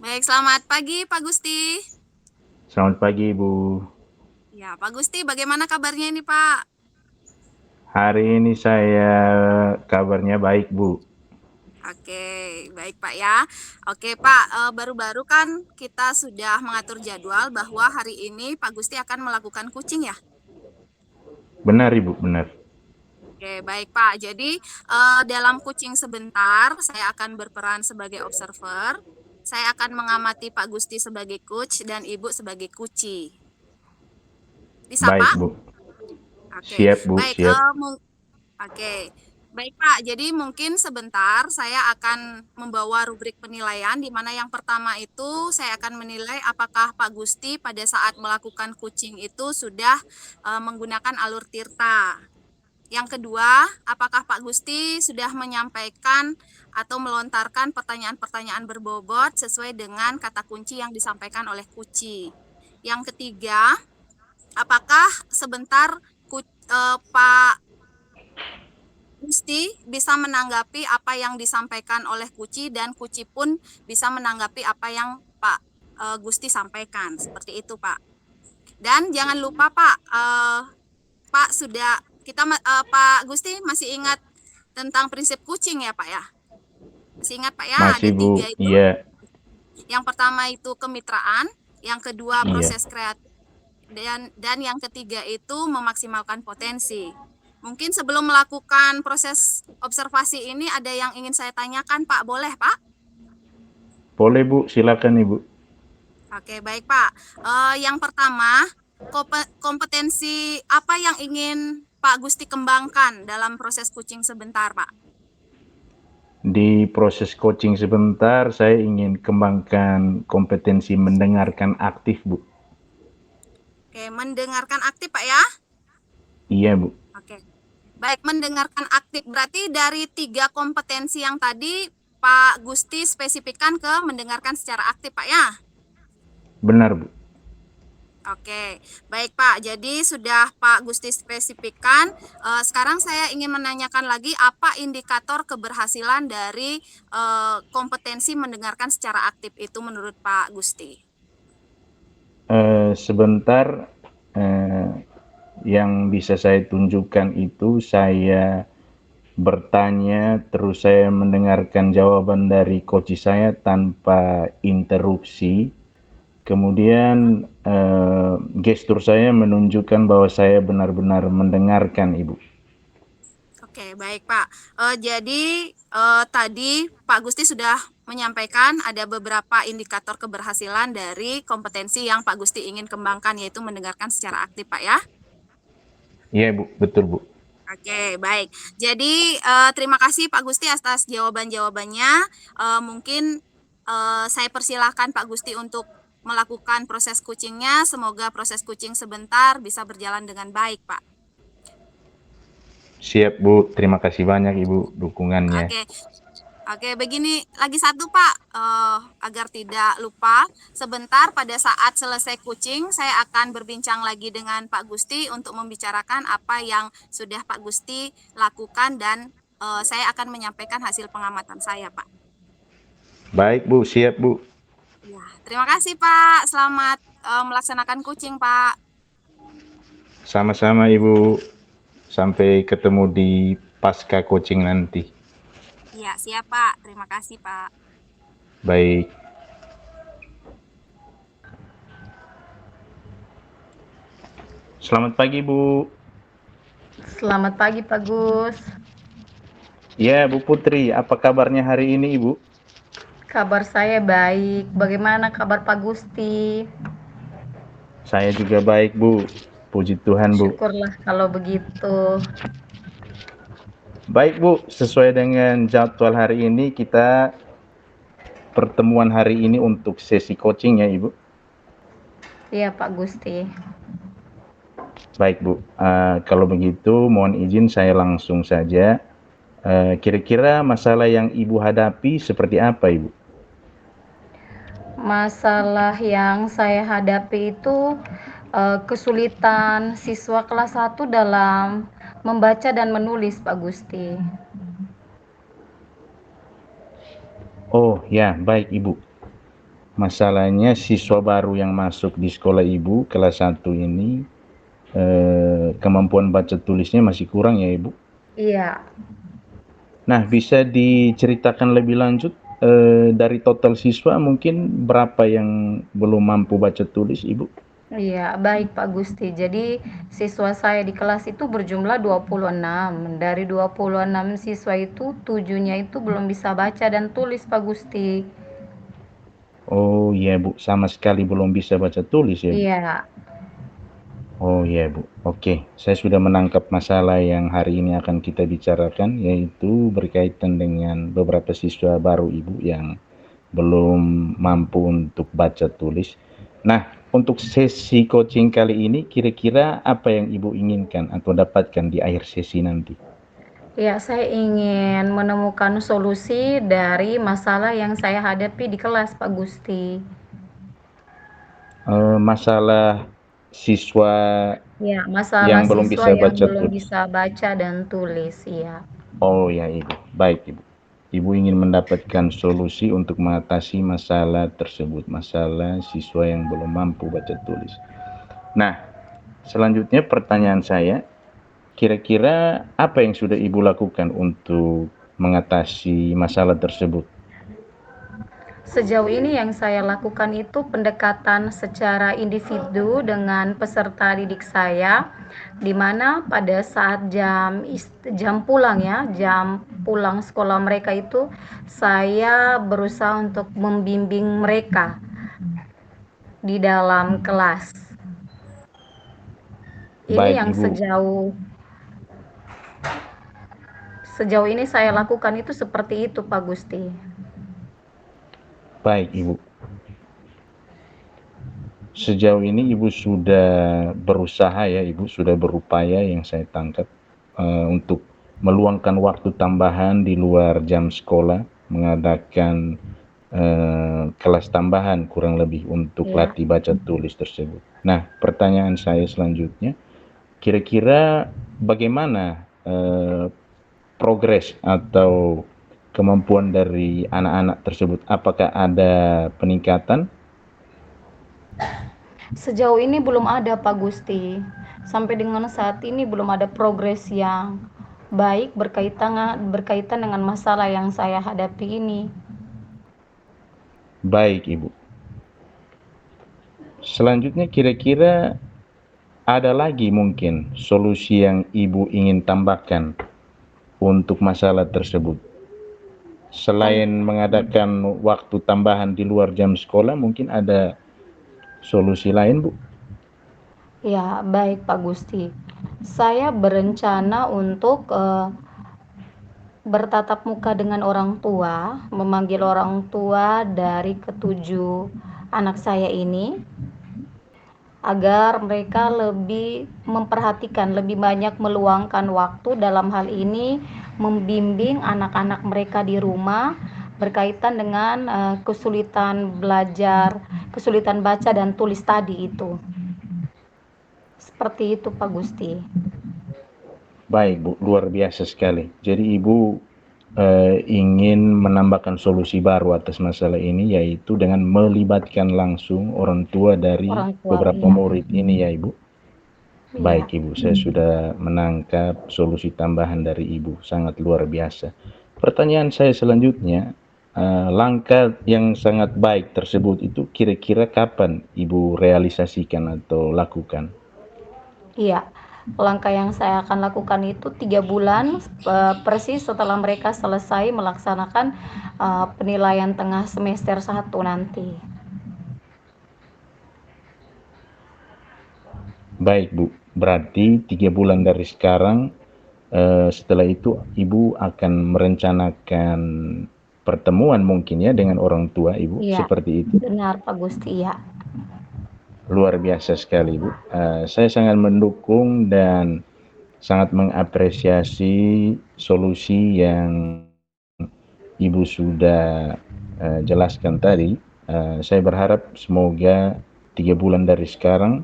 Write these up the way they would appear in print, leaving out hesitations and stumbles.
Baik, selamat pagi Pak Gusti. Selamat pagi, Bu. Ya, Pak Gusti, bagaimana kabarnya ini Pak? Hari ini saya kabarnya baik, Bu. Oke, baik Pak ya. Oke Pak, baru-baru kan kita sudah mengatur jadwal bahwa hari ini Pak Gusti akan melakukan kucing ya? Benar, Ibu, benar. Oke, baik Pak. Jadi dalam kucing sebentar, saya akan berperan sebagai observer. Saya akan mengamati Pak Gusti sebagai coach dan Ibu sebagai kuci. Bisa Baik, Pak? Bu. Oke, Siap, Bu, baik. siap. Oke, baik Pak. Jadi mungkin sebentar saya akan membawa rubrik penilaian di mana yang pertama itu saya akan menilai apakah Pak Gusti pada saat melakukan kucing itu sudah menggunakan alur tirta. Yang kedua, apakah Pak Gusti sudah menyampaikan atau melontarkan pertanyaan-pertanyaan berbobot sesuai dengan kata kunci yang disampaikan oleh Kuci. Yang ketiga, apakah sebentar Pak Gusti bisa menanggapi apa yang disampaikan oleh Kuci dan Kuci pun bisa menanggapi apa yang Pak Gusti sampaikan. Seperti itu, Pak. Dan jangan lupa, Pak, Pak sudah Pak Gusti masih ingat tentang prinsip kucing ya, Pak ya? Masih ingat, Pak ya? Ada Masih, tiga Bu. itu. Iya, Yang pertama itu kemitraan, yang kedua iya. proses kreatif, dan yang ketiga itu memaksimalkan potensi. Mungkin sebelum melakukan proses observasi ini ada yang ingin saya tanyakan, Pak. Boleh, Pak? Boleh, Bu. Silakan, Ibu. Oke, baik, Pak. Yang pertama, kompetensi apa yang ingin Pak Gusti kembangkan dalam proses kucing sebentar, Pak? Di proses coaching sebentar, saya ingin kembangkan kompetensi mendengarkan aktif, Bu. Oke, mendengarkan aktif, Pak ya? Iya, Bu. Oke. Baik, mendengarkan aktif berarti dari tiga kompetensi yang tadi Pak Gusti spesifikkan ke mendengarkan secara aktif, Pak ya? Benar, Bu. Oke, baik Pak. Jadi sudah Pak Gusti spesifikkan. Sekarang saya ingin menanyakan lagi apa indikator keberhasilan dari kompetensi mendengarkan secara aktif itu menurut Pak Gusti? Sebentar, eh, yang bisa saya tunjukkan itu saya bertanya, terus saya mendengarkan jawaban dari coach saya tanpa interupsi. Kemudian gestur saya menunjukkan bahwa saya benar-benar mendengarkan, Ibu. Oke, baik Pak. Jadi tadi Pak Gusti sudah menyampaikan ada beberapa indikator keberhasilan dari kompetensi yang Pak Gusti ingin kembangkan yaitu mendengarkan secara aktif, Pak ya. Iya, Bu, betul, Bu. Oke, baik. Jadi terima kasih Pak Gusti atas jawaban-jawabannya. Mungkin saya persilahkan Pak Gusti untuk melakukan proses kucingnya. Semoga proses kucing sebentar bisa berjalan dengan baik, Pak. Siap, Bu. Terima kasih banyak, Ibu, dukungannya. Oke, oke. Begini lagi satu Pak, agar tidak lupa. Sebentar pada saat selesai kucing, saya akan berbincang lagi dengan Pak Gusti untuk membicarakan apa yang sudah Pak Gusti lakukan dan saya akan menyampaikan hasil pengamatan saya, Pak. Baik, Bu. Siap, Bu. Ya, terima kasih Pak. Selamat melaksanakan kucing, Pak. Sama-sama, Ibu. Sampai ketemu di pasca coaching nanti. Iya, siap Pak. Terima kasih, Pak. Baik. Selamat pagi, Bu. Selamat pagi Pak Gus. Ya, Bu Putri. Apa kabarnya hari ini, Ibu? Kabar saya baik. Bagaimana kabar Pak Gusti? Saya juga baik, Bu. Puji Tuhan, Bu. Syukurlah kalau begitu. Baik, Bu. Sesuai dengan jadwal hari ini, kita pertemuan hari ini untuk sesi coaching ya, Ibu. Iya Pak Gusti. Baik, Bu. Kalau begitu, mohon izin saya langsung saja. Kira-kira masalah yang Ibu hadapi seperti apa, Ibu? Masalah yang saya hadapi itu kesulitan siswa kelas 1 dalam membaca dan menulis Pak Gusti. Oh, ya, baik, Ibu. masalahnya siswa baru yang masuk di sekolah Ibu kelas 1 ini kemampuan baca tulisnya masih kurang ya Ibu. Iya. Nah, bisa diceritakan lebih lanjut dari total siswa mungkin berapa yang belum mampu baca tulis Ibu? Iya, baik Pak Gusti. Jadi siswa saya di kelas itu berjumlah 26. Dari 26 siswa itu 7-nya itu belum bisa baca dan tulis Pak Gusti. Oh iya Bu, sama sekali belum bisa baca tulis ya Bu? Iya, Oh iya Bu, oke. Saya sudah menangkap masalah yang hari ini akan kita bicarakan, yaitu berkaitan dengan beberapa siswa baru Ibu yang belum mampu untuk baca tulis. Nah, untuk sesi coaching kali ini, kira-kira apa yang Ibu inginkan atau dapatkan di akhir sesi nanti? ya saya ingin menemukan solusi dari masalah yang saya hadapi di kelas Pak Gusti. Masalah siswa Ya, masalah yang belum siswa bisa yang baca belum tulis. bisa baca dan tulis, ya. Oh ya Ibu, baik Ibu. Ibu ingin mendapatkan solusi untuk mengatasi masalah tersebut, masalah siswa yang belum mampu baca tulis. Nah, selanjutnya pertanyaan saya, kira-kira apa yang sudah Ibu lakukan untuk mengatasi masalah tersebut? Sejauh ini yang saya lakukan itu pendekatan secara individu dengan peserta didik saya, di mana pada saat jam pulang ya, jam pulang sekolah mereka itu saya berusaha untuk membimbing mereka di dalam kelas. Ini Baik yang Ibu, sejauh ini saya lakukan itu seperti itu Pak Gusti. baik Ibu. Sejauh ini Ibu sudah berusaha ya, Ibu sudah berupaya yang saya tangkap untuk meluangkan waktu tambahan di luar jam sekolah, mengadakan kelas tambahan kurang lebih untuk Ya. latih baca tulis tersebut. Nah, pertanyaan saya selanjutnya, kira-kira bagaimana progres atau kemampuan dari anak-anak tersebut? Apakah ada peningkatan? Sejauh ini belum ada Pak Gusti. Sampai dengan saat ini belum ada progres yang baik berkaitan dengan masalah yang saya hadapi ini. Baik, Ibu. Selanjutnya kira-kira ada lagi mungkin solusi yang Ibu ingin tambahkan untuk masalah tersebut? Selain mengadakan waktu tambahan di luar jam sekolah, mungkin ada solusi lain, Bu? Ya, baik Pak Gusti. Saya berencana untuk bertatap muka dengan orang tua, memanggil orang tua dari ketujuh anak saya ini agar mereka lebih memperhatikan, lebih banyak meluangkan waktu dalam hal ini membimbing anak-anak mereka di rumah berkaitan dengan kesulitan belajar, kesulitan baca dan tulis tadi itu. Seperti itu Pak Gusti. Baik, Bu, luar biasa sekali. Jadi Ibu ingin menambahkan solusi baru atas masalah ini, yaitu dengan melibatkan langsung orang tua dari Orang tua, beberapa iya. murid ini ya Ibu. Iya. Baik Ibu, saya sudah menangkap solusi tambahan dari Ibu, sangat luar biasa. Pertanyaan saya selanjutnya, langkah yang sangat baik tersebut itu kira-kira kapan Ibu realisasikan atau lakukan? Iya, langkah yang saya akan lakukan itu 3 bulan persis setelah mereka selesai melaksanakan penilaian tengah semester 1 nanti. Baik Bu, berarti 3 bulan dari sekarang, setelah itu Ibu akan merencanakan pertemuan mungkin ya dengan orang tua Ibu, Iya, seperti itu? benar Pak Gusti, ya. Luar biasa sekali Bu. Saya sangat mendukung dan sangat mengapresiasi solusi yang Ibu sudah jelaskan tadi. Saya berharap semoga 3 bulan dari sekarang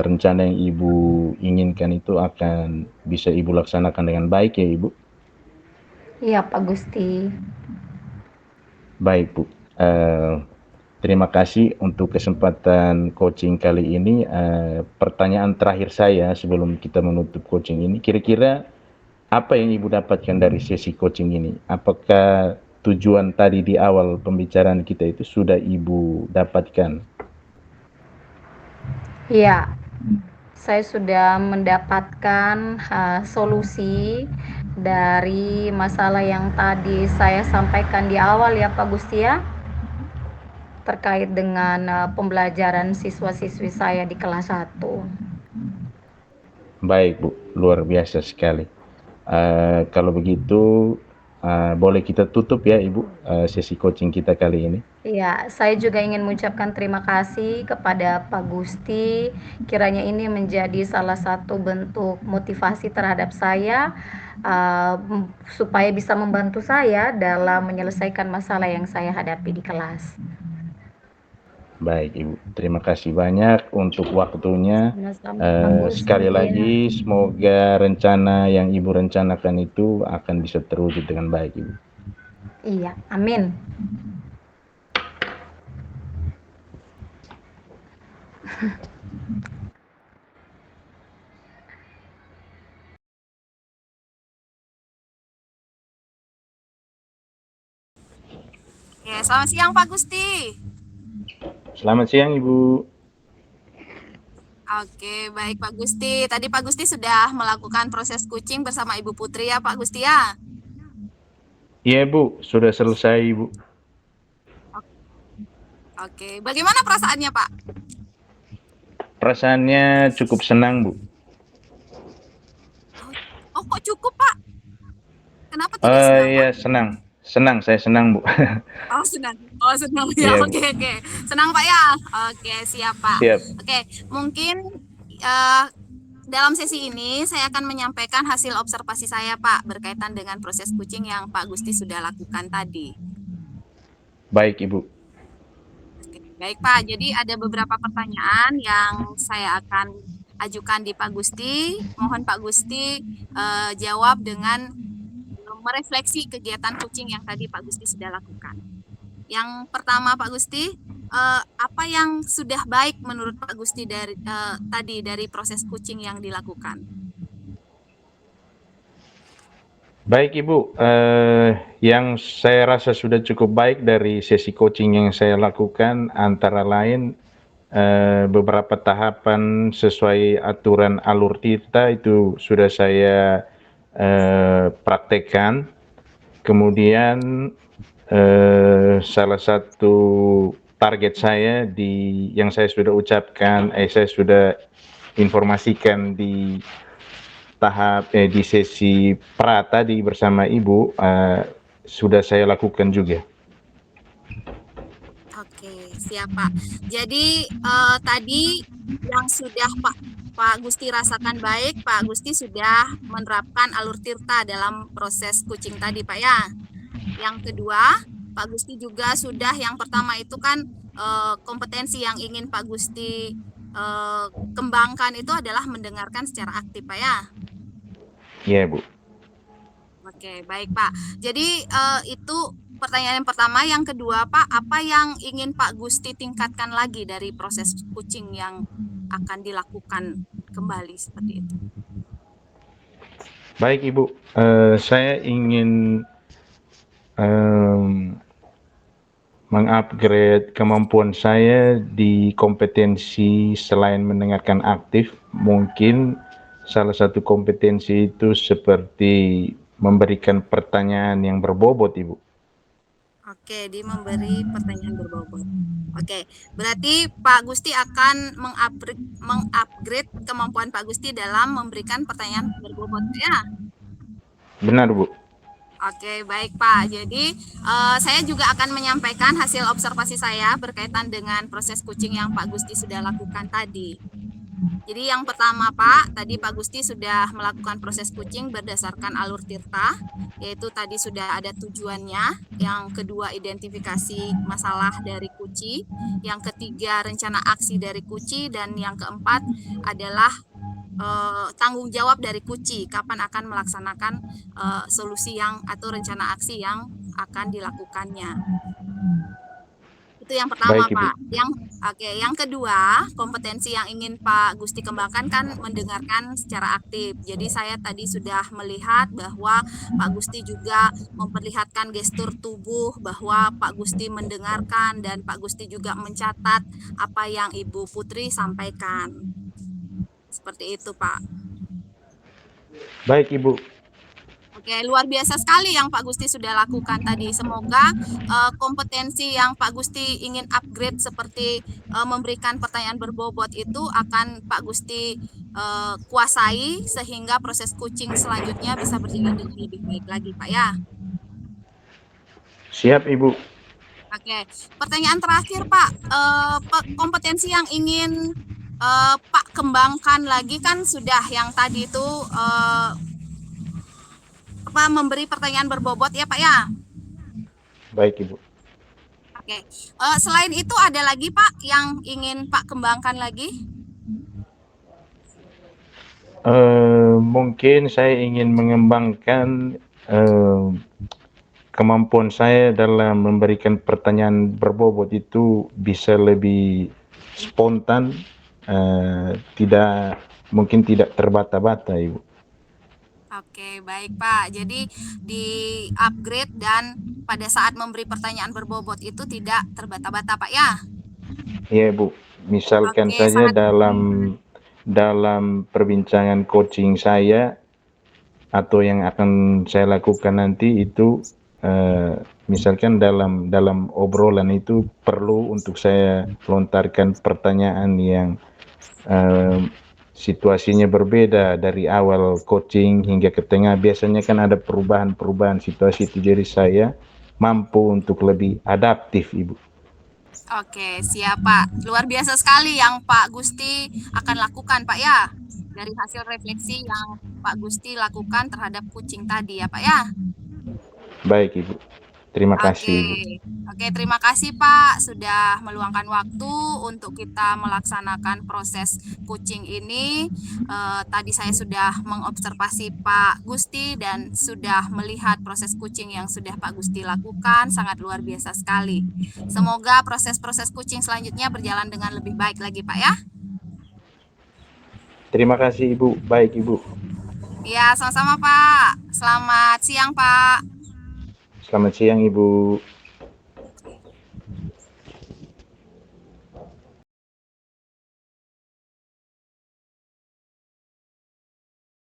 rencana yang Ibu inginkan itu akan bisa Ibu laksanakan dengan baik ya Ibu. Iya Pak Gusti. Baik Bu. terima kasih untuk kesempatan coaching kali ini. Pertanyaan terakhir saya sebelum kita menutup coaching ini, kira-kira apa yang Ibu dapatkan dari sesi coaching ini? Apakah tujuan tadi di awal pembicaraan kita itu sudah Ibu dapatkan? Ya, saya sudah mendapatkan solusi dari masalah yang tadi saya sampaikan di awal ya Pak Gusti ya, terkait dengan pembelajaran siswa-siswi saya di kelas 1. Baik Bu, luar biasa sekali. Kalau begitu boleh kita tutup ya Ibu sesi coaching kita kali ini. Ya, saya juga ingin mengucapkan terima kasih kepada Pak Gusti. Kiranya ini menjadi salah satu bentuk motivasi terhadap saya supaya bisa membantu saya dalam menyelesaikan masalah yang saya hadapi di kelas. Baik Ibu, terima kasih banyak untuk waktunya. Sama-sama, Pak Gusti. Sekali lagi semoga rencana yang Ibu rencanakan itu akan bisa terwujud dengan baik Ibu. Iya, amin. Oke, selamat siang Pak Gusti. Selamat siang Ibu. Oke, baik Pak Gusti. Tadi Pak Gusti sudah melakukan proses coaching bersama Ibu Putri ya Pak Gusti ya? Iya Bu, sudah selesai Ibu. Oke, bagaimana perasaannya Pak? Perasaannya cukup senang Bu. Oh kok cukup Pak? Kenapa tidak senang Iya senang, saya senang Bu. Pak? Oh senang ya, Iya, Bu. oke. Senang Pak ya? Oke, siap Pak. Siap. Oke, mungkin dalam sesi ini saya akan menyampaikan hasil observasi saya Pak berkaitan dengan proses coaching yang Pak Gusti sudah lakukan tadi. Baik Ibu. Baik Pak, jadi ada beberapa pertanyaan yang saya akan ajukan di Pak Gusti. Mohon Pak Gusti jawab dengan merefleksi kegiatan coaching yang tadi Pak Gusti sudah lakukan. Yang pertama Pak Gusti, apa yang sudah baik menurut Pak Gusti dari proses coaching yang dilakukan? Baik Ibu, yang saya rasa sudah cukup baik dari sesi coaching yang saya lakukan antara lain beberapa tahapan sesuai aturan alur tirta itu sudah saya praktekkan. Kemudian salah satu target saya yang saya sudah ucapkan, saya sudah informasikan di tahap di sesi pra tadi bersama Ibu sudah saya lakukan juga. Oke, siap Pak. Jadi tadi yang sudah Pak Gusti rasakan baik, Pak Gusti sudah menerapkan alur tirta dalam proses coaching tadi Pak ya. Yang kedua, Pak Gusti juga sudah, yang pertama itu kan kompetensi yang ingin Pak Gusti kembangkan itu adalah mendengarkan secara aktif Pak ya. Iya Bu. Oke, baik Pak. Jadi itu pertanyaan yang pertama. Yang kedua Pak, apa yang ingin Pak Gusti tingkatkan lagi dari proses coaching yang akan dilakukan kembali seperti itu? Baik Ibu, saya ingin mengupgrade kemampuan saya di kompetensi selain mendengarkan aktif. Mungkin salah satu kompetensi itu seperti memberikan pertanyaan yang berbobot Ibu. Oke, di memberi pertanyaan berbobot. Oke, berarti Pak Gusti akan mengupgrade kemampuan Pak Gusti dalam memberikan pertanyaan berbobot ya? Benar Bu. Oke, baik Pak. Jadi saya juga akan menyampaikan hasil observasi saya berkaitan dengan proses coaching yang Pak Gusti sudah lakukan tadi. Jadi yang pertama Pak, tadi Pak Gusti sudah melakukan proses coaching berdasarkan alur tirta, yaitu tadi sudah ada tujuannya. Yang kedua identifikasi masalah dari kuci, yang ketiga rencana aksi dari kuci, dan yang keempat adalah tanggung jawab dari kuci, kapan akan melaksanakan solusi yang atau rencana aksi yang akan dilakukannya. Itu yang pertama, Baik, Ibu. Pak. Yang kedua, kompetensi yang ingin Pak Gusti kembangkan kan mendengarkan secara aktif. Jadi saya tadi sudah melihat bahwa Pak Gusti juga memperlihatkan gestur tubuh bahwa Pak Gusti mendengarkan dan Pak Gusti juga mencatat apa yang Ibu Putri sampaikan. Seperti itu, Pak. Baik, Ibu. Oke, luar biasa sekali yang Pak Gusti sudah lakukan tadi. Semoga kompetensi yang Pak Gusti ingin upgrade seperti memberikan pertanyaan berbobot itu akan Pak Gusti kuasai sehingga proses coaching selanjutnya bisa berjalan dengan lebih baik lagi, Pak ya. Siap, Ibu. Oke, pertanyaan terakhir, Pak. Kompetensi yang ingin Pak kembangkan lagi kan sudah yang tadi itu memberi pertanyaan berbobot ya, Pak ya. Baik, Ibu. Oke, selain itu ada lagi Pak yang ingin Pak kembangkan lagi? Mungkin saya ingin mengembangkan kemampuan saya dalam memberikan pertanyaan berbobot itu bisa lebih spontan, mungkin tidak terbata-bata, Ibu. Oke, baik Pak. Jadi di-upgrade dan pada saat memberi pertanyaan berbobot itu tidak terbata-bata Pak ya? Iya, Bu. Misalkan Oke, saja sangat dalam perbincangan coaching saya atau yang akan saya lakukan nanti itu misalkan dalam obrolan itu perlu untuk saya lontarkan pertanyaan yang situasinya berbeda dari awal coaching hingga ke tengah. Biasanya kan ada perubahan-perubahan situasi itu, jadi saya mampu untuk lebih adaptif, Ibu. Oke, siap Pak. Luar biasa sekali yang Pak Gusti akan lakukan Pak ya. Dari hasil refleksi yang Pak Gusti lakukan terhadap kucing tadi ya Pak ya. Baik, Ibu. Terima kasih, Ibu. Oke, terima kasih Pak sudah meluangkan waktu untuk kita melaksanakan proses coaching ini. Tadi saya sudah mengobservasi Pak Gusti dan sudah melihat proses coaching yang sudah Pak Gusti lakukan, sangat luar biasa sekali. Semoga proses-proses coaching selanjutnya berjalan dengan lebih baik lagi Pak ya. Terima kasih, Ibu. Baik, Ibu. Ya, sama-sama Pak. Selamat siang Pak. Selamat siang, Ibu.